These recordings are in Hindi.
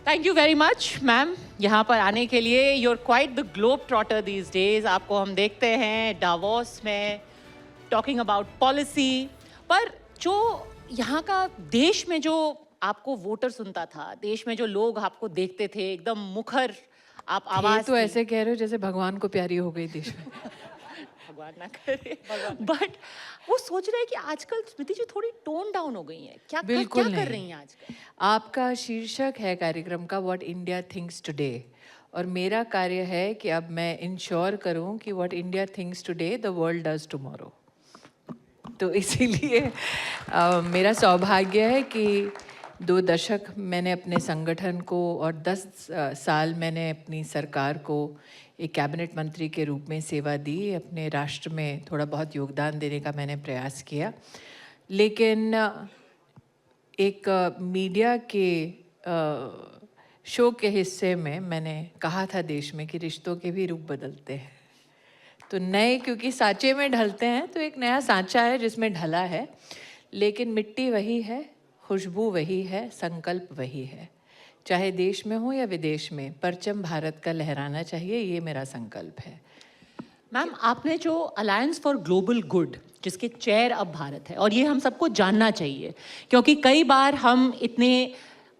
Thank you very much ma'am यहाँ पर आने के लिए. You are quite the globe trotter these days. आपको हम देखते हैं डावोस में टॉकिंग अबाउट पॉलिसी. पर जो यहाँ का देश में जो आपको वोटर सुनता था, देश में जो लोग आपको देखते थे, एकदम मुखर आप आवाज तो थी. ऐसे कह रहे हो जैसे भगवान को प्यारी हो गई देश में. भगवान ना करे. बट वो सोच रहे हैं कि आजकल स्मृति जी थोड़ी टोन डाउन हो गई हैं. क्या बिल्कुल क्या कर नहीं. रही हैं आजकल? आपका शीर्षक है कार्यक्रम का व्हाट इंडिया थिंक्स टुडे, और मेरा कार्य है कि अब मैं इंश्योर करूं कि what India thinks today the world does tomorrow. तो इसीलिए मेरा सौभाग्य है कि 2 दशक मैंने अपने संगठन को और 10 साल मैंने अपनी सरकार को एक कैबिनेट मंत्री के रूप में सेवा दी. अपने राष्ट्र में थोड़ा बहुत योगदान देने का मैंने प्रयास किया. लेकिन एक मीडिया के शो के हिस्से में मैंने कहा था देश में कि रिश्तों के भी रूप बदलते हैं. तो नए क्योंकि सांचे में ढलते हैं, तो एक नया सांचा है जिसमें ढला है, लेकिन मिट्टी वही है, खुशबू वही है, संकल्प वही है. चाहे देश में हो या विदेश में, परचम भारत का लहराना चाहिए, ये मेरा संकल्प है. मैम, आपने जो अलायंस फॉर ग्लोबल गुड, जिसके चेयर अब भारत है, और ये हम सबको जानना चाहिए क्योंकि कई बार हम इतने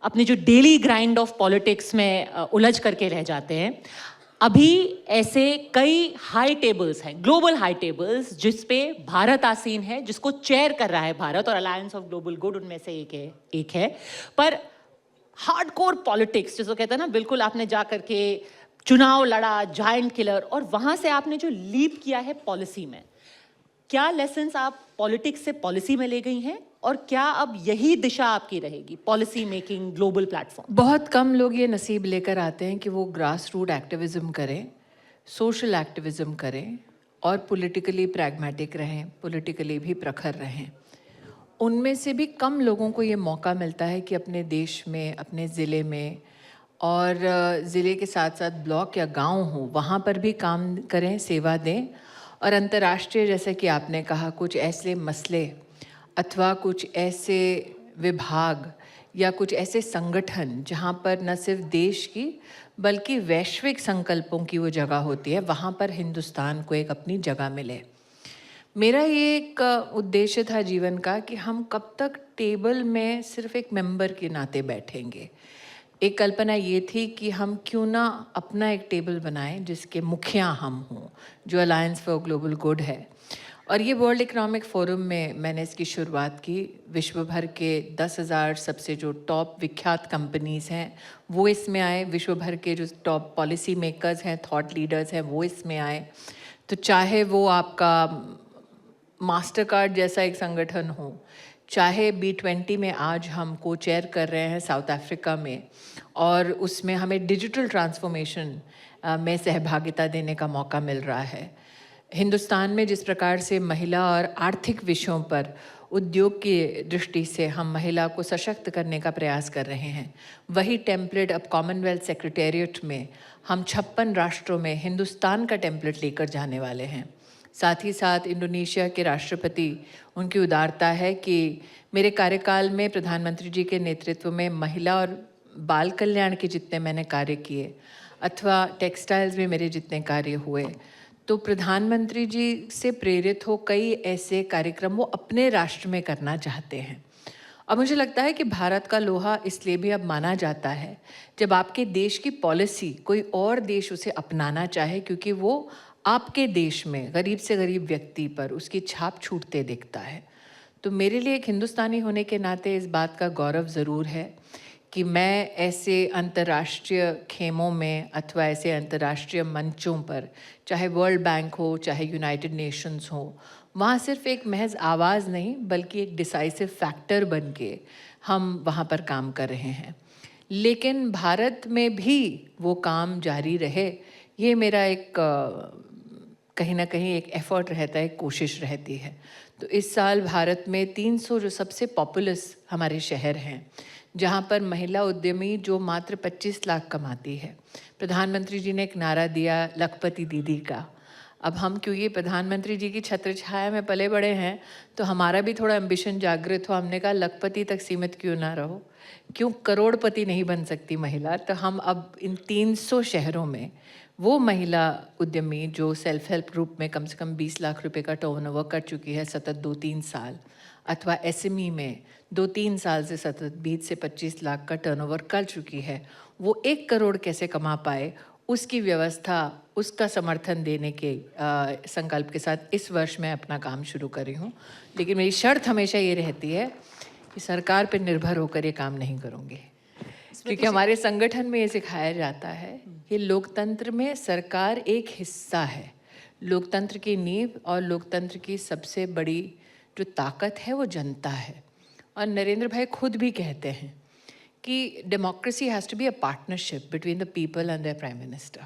अपने जो डेली ग्राइंड ऑफ पॉलिटिक्स में उलझ करके रह जाते हैं. अभी ऐसे कई हाई टेबल्स हैं, ग्लोबल हाई टेबल्स, जिस पे भारत आसीन है, जिसको चेयर कर रहा है भारत, और अलायंस ऑफ ग्लोबल गुड उनमें से एक है. पर हार्डकोर पॉलिटिक्स जिसको कहते हैं ना, बिल्कुल आपने जा करके चुनाव लड़ा, जायंट किलर, और वहां से आपने जो लीप किया है पॉलिसी में, क्या लेसन्स आप पॉलिटिक्स से पॉलिसी में ले गई हैं, और क्या अब यही दिशा आपकी रहेगी, पॉलिसी मेकिंग, ग्लोबल प्लेटफॉर्म? बहुत कम लोग ये नसीब लेकर आते हैं कि वो ग्रास रूट एक्टिविज्म करें, सोशल एक्टिविज्म करें और पॉलिटिकली प्रैग्मेटिक रहें, पॉलिटिकली भी प्रखर रहें. उनमें से भी कम लोगों को ये मौका मिलता है कि अपने देश में, अपने ज़िले में और ज़िले के साथ साथ ब्लॉक या गांव हो, वहाँ पर भी काम करें, सेवा दें. और अंतर्राष्ट्रीय, जैसे कि आपने कहा, कुछ ऐसे मसले अथवा कुछ ऐसे विभाग या कुछ ऐसे संगठन जहाँ पर न सिर्फ देश की बल्कि वैश्विक संकल्पों की वो जगह होती है, वहाँ पर हिंदुस्तान को एक अपनी जगह मिले. मेरा ये एक उद्देश्य था जीवन का कि हम कब तक टेबल में सिर्फ एक मेंबर के नाते बैठेंगे. एक कल्पना ये थी कि हम क्यों ना अपना एक टेबल बनाएं जिसके मुखिया हम हों, जो अलायंस फॉर ग्लोबल गुड है. और ये वर्ल्ड इकोनॉमिक फोरम में मैंने इसकी शुरुआत की. विश्व भर के 10,000 सबसे जो टॉप विख्यात कंपनीज़ हैं वो इसमें आए. विश्व भर के जो टॉप पॉलिसी मेकर्स हैं, थॉट लीडर्स हैं, वो इसमें आए. तो चाहे वो आपका मास्टर कार्ड जैसा एक संगठन हो, चाहे B20 में आज हम को चेयर कर रहे हैं साउथ अफ्रीका में, और उसमें हमें डिजिटल ट्रांसफॉर्मेशन में सहभागिता देने का मौका मिल रहा है. हिंदुस्तान में जिस प्रकार से महिला और आर्थिक विषयों पर उद्योग की दृष्टि से हम महिला को सशक्त करने का प्रयास कर रहे हैं, वही टेम्पलेट अब कॉमनवेल्थ सेक्रेटेरिएट में हम 56 राष्ट्रों में हिंदुस्तान का टेम्पलेट लेकर जाने वाले हैं. साथ ही साथ इंडोनेशिया के राष्ट्रपति, उनकी उदारता है कि मेरे कार्यकाल में प्रधानमंत्री जी के नेतृत्व में महिला और बाल कल्याण के जितने मैंने कार्य किए अथवा टेक्सटाइल्स में मेरे जितने कार्य हुए, तो प्रधानमंत्री जी से प्रेरित हो कई ऐसे कार्यक्रम वो अपने राष्ट्र में करना चाहते हैं. और मुझे लगता है कि भारत का लोहा इसलिए भी अब माना जाता है जब आपके देश की पॉलिसी कोई और देश उसे अपनाना चाहे, क्योंकि वो आपके देश में गरीब से गरीब व्यक्ति पर उसकी छाप छूटते दिखता है. तो मेरे लिए एक हिंदुस्तानी होने के नाते इस बात का गौरव ज़रूर है कि मैं ऐसे अंतर्राष्ट्रीय खेमों में अथवा ऐसे अंतर्राष्ट्रीय मंचों पर, चाहे वर्ल्ड बैंक हो, चाहे यूनाइटेड नेशंस हो, वहाँ सिर्फ एक महज आवाज़ नहीं बल्कि एक डिसाइसिव फैक्टर बन के हम वहाँ पर काम कर रहे हैं. लेकिन भारत में भी वो काम जारी रहे, ये मेरा एक कहीं ना कहीं एक एफर्ट रहता है, एक कोशिश रहती है. तो इस साल भारत में 300 जो सबसे पॉपुलस हमारे शहर हैं, जहाँ पर महिला उद्यमी जो मात्र 25 लाख कमाती है, प्रधानमंत्री जी ने एक नारा दिया लखपति दीदी का. अब हम क्योंकि प्रधानमंत्री जी की छत्र छाया में पले बड़े हैं, तो हमारा भी थोड़ा एम्बिशन जागृत हो। हमने कहा लखपति तक सीमित क्यों ना रहो, क्यों करोड़पति नहीं बन सकती महिला। तो हम अब इन 300 शहरों में वो महिला उद्यमी जो सेल्फ हेल्प ग्रुप में कम से कम 20 लाख रुपए का टर्नओवर कर चुकी है सतत 2-3 साल, अथवा एसएमई में 2-3 साल से सतत 20 से 25 लाख का टर्नओवर कर चुकी है, वो 1 करोड़ कैसे कमा पाए, उसकी व्यवस्था, उसका समर्थन देने के संकल्प के साथ इस वर्ष मैं अपना काम शुरू कर रही हूँ। लेकिन मेरी शर्त हमेशा ये रहती है कि सरकार पर निर्भर होकर ये काम नहीं करूँगी, क्योंकि हमारे संगठन में ये सिखाया जाता है कि लोकतंत्र में सरकार एक हिस्सा है। लोकतंत्र की नींव और लोकतंत्र की सबसे बड़ी जो ताकत है वो जनता है। और नरेंद्र भाई खुद भी कहते हैं कि democracy has to be a partnership between the people and the prime minister.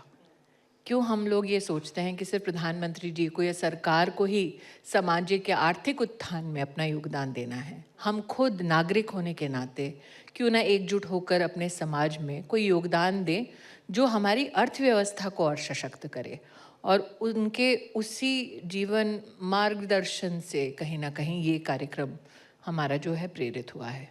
क्यों हम लोग ये सोचते हैं कि सिर्फ प्रधानमंत्री जी को या सरकार को ही सामाजिक या आर्थिक उत्थान में अपना योगदान देना है? हम खुद नागरिक होने के नाते क्यों ना एकजुट होकर अपने समाज में कोई योगदान दें जो हमारी अर्थव्यवस्था को और सशक्त करे, और उनके उसी जीवन मार्गदर्शन से कहीं ना कहीं ये कार्यक्रम हमारा जो है प्रेरित हुआ है।